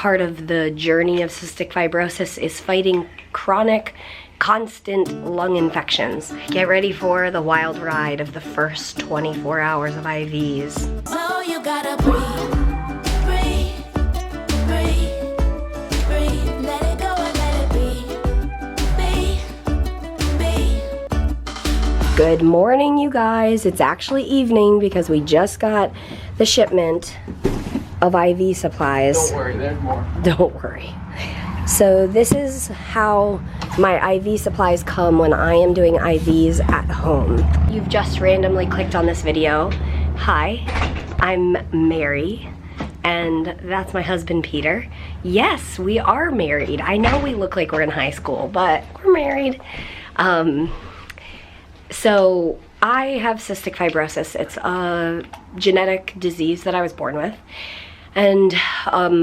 part of the journey of cystic fibrosis is fighting chronic, constant lung infections. Get ready for the wild ride of the first 24 hours of IVs. So you gotta breathe, breathe, breathe, breathe. Let it go and let it be. Good morning, you guys. It's actually evening because we just got the shipment of IV supplies. Don't worry, there's more. Don't worry. So this is how my IV supplies come when I am doing IVs at home. You've just randomly clicked on this video. Hi, I'm Mary, and that's my husband, Peter. Yes, we are married. I know we look like we're in high school, but we're married. So I have cystic fibrosis. It's a genetic disease that I was born with. And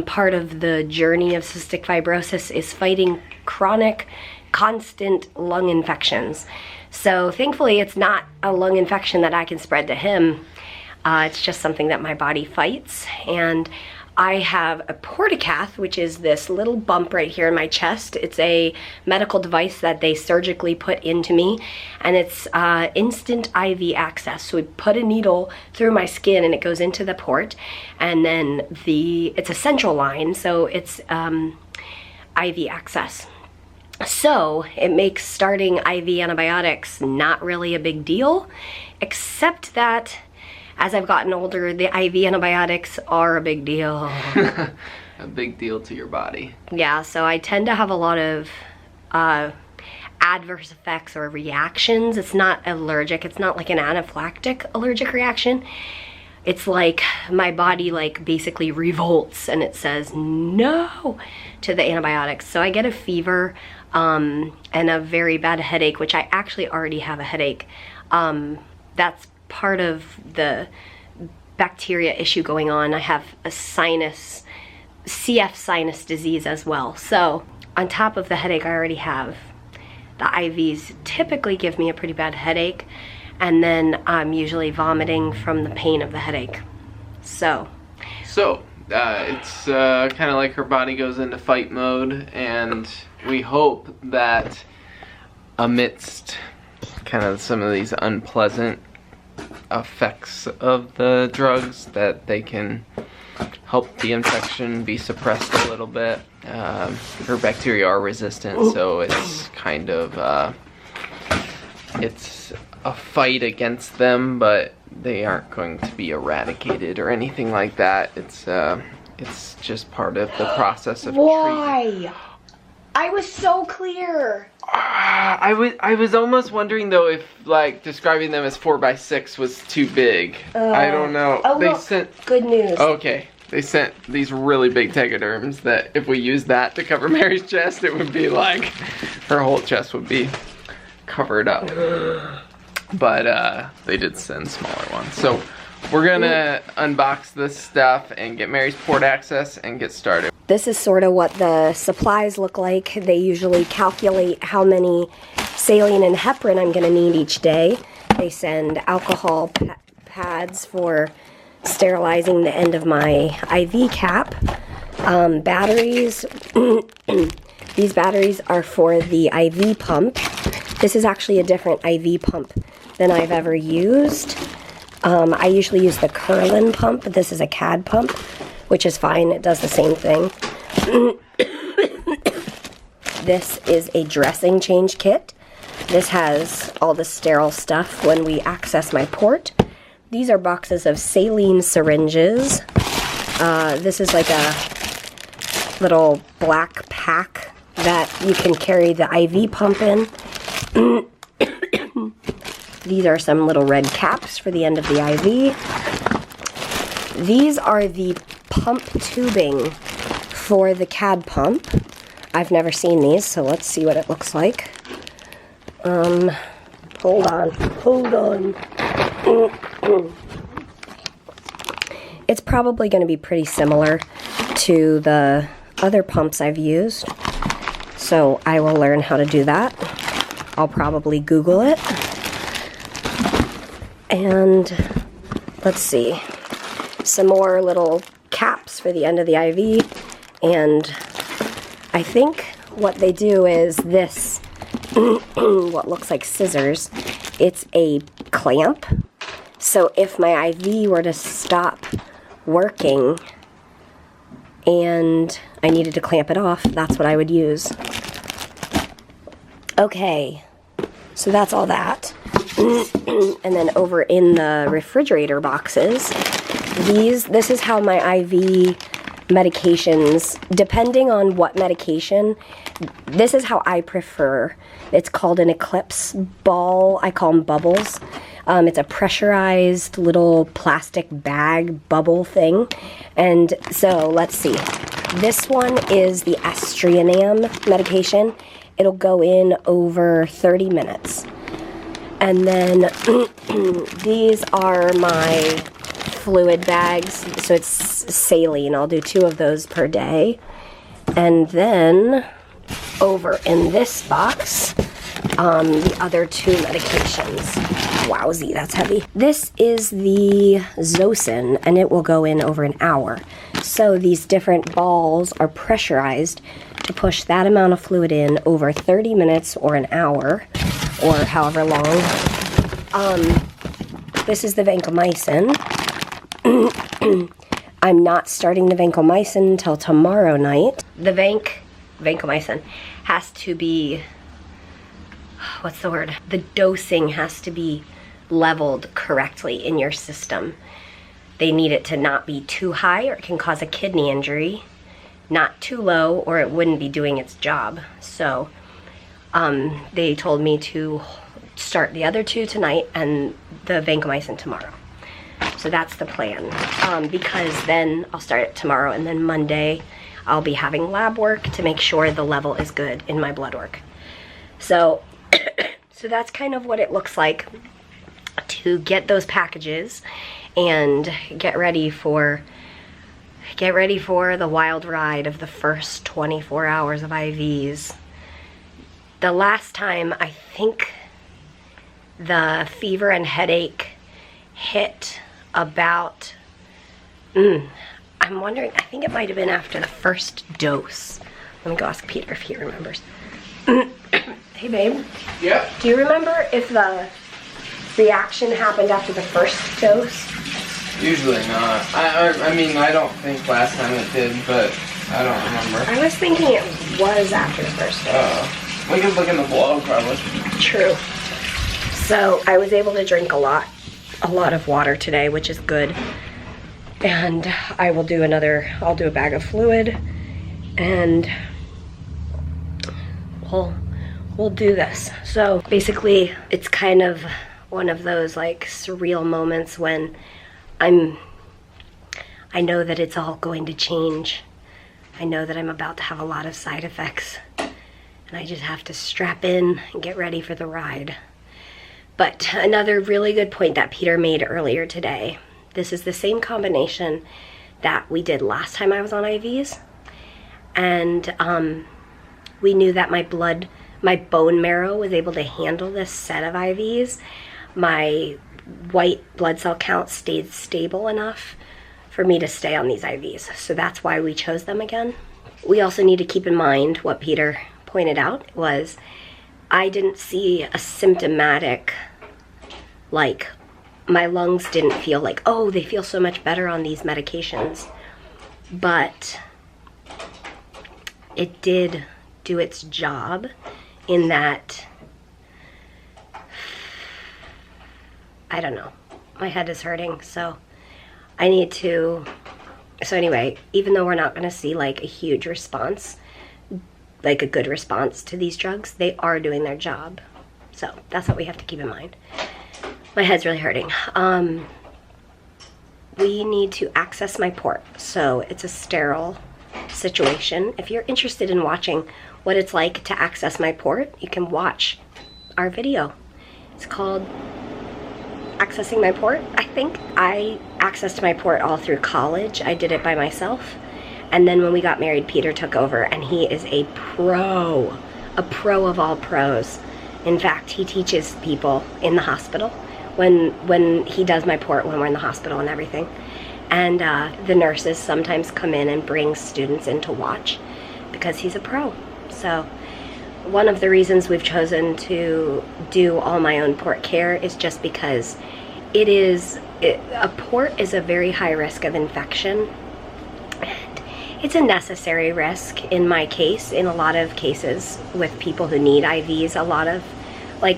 part of the journey of cystic fibrosis is fighting chronic, constant lung infections. So thankfully it's not a lung infection that I can spread to him. It's just something that my body fights. And I have a port-a-cath, which is this little bump right here in my chest. It's a medical device that they surgically put into me, and it's instant IV access. So we put a needle through my skin and it goes into the port, and then it's a central line, so it's IV access. So it makes starting IV antibiotics not really a big deal, except that as I've gotten older, the IV antibiotics are a big deal. A big deal to your body. Yeah, so I tend to have a lot of adverse effects or reactions. It's not allergic. It's not like an anaphylactic allergic reaction. It's like my body basically revolts and it says no to the antibiotics. So I get a fever and a very bad headache, which I actually already have a headache. That's part of the bacteria issue going on. I have a CF sinus disease as well. So on top of the headache I already have, the IVs typically give me a pretty bad headache, and then I'm usually vomiting from the pain of the headache. So it's kind of like her body goes into fight mode, and we hope that amidst kind of some of these unpleasant effects of the drugs that they can help the infection be suppressed a little bit. Her bacteria are resistant, so it's kind of it's a fight against them, but they aren't going to be eradicated or anything like that. It's just part of the process of treatment. Why? I was so clear. I was almost wondering though if describing them as 4x6 was too big. I don't know. Oh, they look, sent good news. Okay, they sent these really big tegaderms that if we used that to cover Mary's chest, it would be like her whole chest would be covered up. But they did send smaller ones. So we're gonna unbox this stuff and get Mary's port access and get started. This is sort of what the supplies look like. They usually calculate how many saline and heparin I'm going to need each day. They send alcohol pads for sterilizing the end of my IV cap. Batteries. These batteries are for the IV pump. This is actually a different IV pump than I've ever used. I usually use the Curlin pump, but this is a CAD pump, which is fine. It does the same thing. This is a dressing change kit. This has all the sterile stuff when we access my port. These are boxes of saline syringes. This is like a little black pack that you can carry the IV pump in. These are some little red caps for the end of the IV. These are the pump tubing for the CAD pump. I've never seen these, so let's see what it looks like. Hold on. It's probably going to be pretty similar to the other pumps I've used, so I will learn how to do that. I'll probably Google it. And let's see, some more little caps for the end of the IV. And I think what they do is this, what looks like scissors. It's a clamp. So if my IV were to stop working and I needed to clamp it off, that's what I would use. Okay, so that's all that. And then over in the refrigerator boxes, this is how my IV medications, depending on what medication, this is how I prefer. It's called an Eclipse ball. I call them bubbles. It's a pressurized little plastic bag bubble thing. And so let's see. This one is the Astrianam medication. It'll go in over 30 minutes. And then these are my fluid bags. So it's saline. I'll do 2 of those per day. And then over in this box, the other 2 medications. Wowzy, that's heavy. This is the Zosyn, and it will go in over an hour. So these different balls are pressurized to push that amount of fluid in over 30 minutes or an hour, or however long. This is the Vancomycin. I'm not starting the Vancomycin until tomorrow night. The Vancomycin has to be, what's the word? The dosing has to be leveled correctly in your system. They need it to not be too high or it can cause a kidney injury, not too low or it wouldn't be doing its job. So they told me to start the other 2 tonight and the Vancomycin tomorrow. So that's the plan, because then I'll start it tomorrow and then Monday I'll be having lab work to make sure the level is good in my blood work. So, so that's kind of what it looks like to get those packages and get ready for the wild ride of the first 24 hours of IVs. The last time I think the fever and headache hit about, I'm wondering, I think it might have been after the first dose. Let me go ask Peter if he remembers. Hey babe. Yeah. Do you remember if the reaction happened after the first dose? Usually not. I mean, I don't think last time it did, but I don't remember. I was thinking it was after the first dose. We can look in the blog probably. True. So I was able to drink a lot of water today, which is good. And I will do I'll do a bag of fluid and we'll do this. So basically it's kind of one of those like surreal moments when I know that it's all going to change. I know that I'm about to have a lot of side effects and I just have to strap in and get ready for the ride. But another really good point that Peter made earlier today, this is the same combination that we did last time I was on IVs. And we knew that my bone marrow was able to handle this set of IVs. My white blood cell count stayed stable enough for me to stay on these IVs. So that's why we chose them again. We also need to keep in mind what Peter pointed out was I didn't see a symptomatic, like my lungs didn't feel like, oh, they feel so much better on these medications. But it did do its job in that, I don't know, my head is hurting, so I need to, so anyway, even though we're not going to see like a huge response, like a good response to these drugs, they are doing their job. So that's what we have to keep in mind. My head's really hurting. We need to access my port, so it's a sterile situation. If you're interested in watching what it's like to access my port, you can watch our video. It's called Accessing My Port, I think. I accessed my port all through college. I did it by myself. And then when we got married, Peter took over, and he is a pro of all pros. In fact, he teaches people in the hospital when he does my port when we're in the hospital and everything. And the nurses sometimes come in and bring students in to watch because he's a pro. So one of the reasons we've chosen to do all my own port care is just because a port is a very high risk of infection. And it's a necessary risk in my case, in a lot of cases with people who need IVs,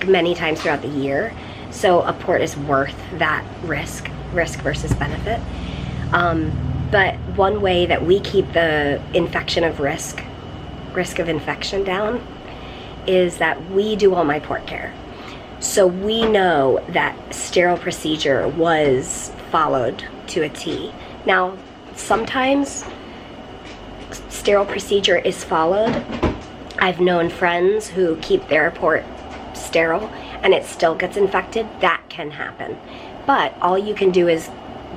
many times throughout the year. So a port is worth that risk versus benefit. But one way that we keep the risk of infection down is that we do all my port care. So we know that sterile procedure was followed to a T. Now, sometimes sterile procedure is followed. I've known friends who keep their port sterile and it still gets infected. That can happen. But all you can do is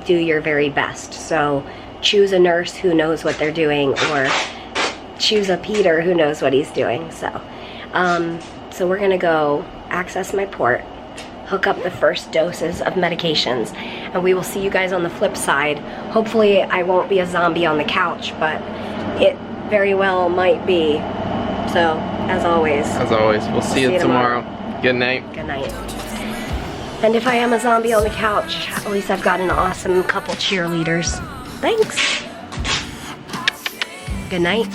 do your very best. So choose a nurse who knows what they're doing, or choose a Peter who knows what he's doing. So we're gonna go access my port, hook up the first doses of medications, and we will see you guys on the flip side. Hopefully I won't be a zombie on the couch, but it very well might be. So, as always, we'll see you tomorrow. Good night. Good night. And if I am a zombie on the couch, at least I've got an awesome couple cheerleaders. Thanks. Good night.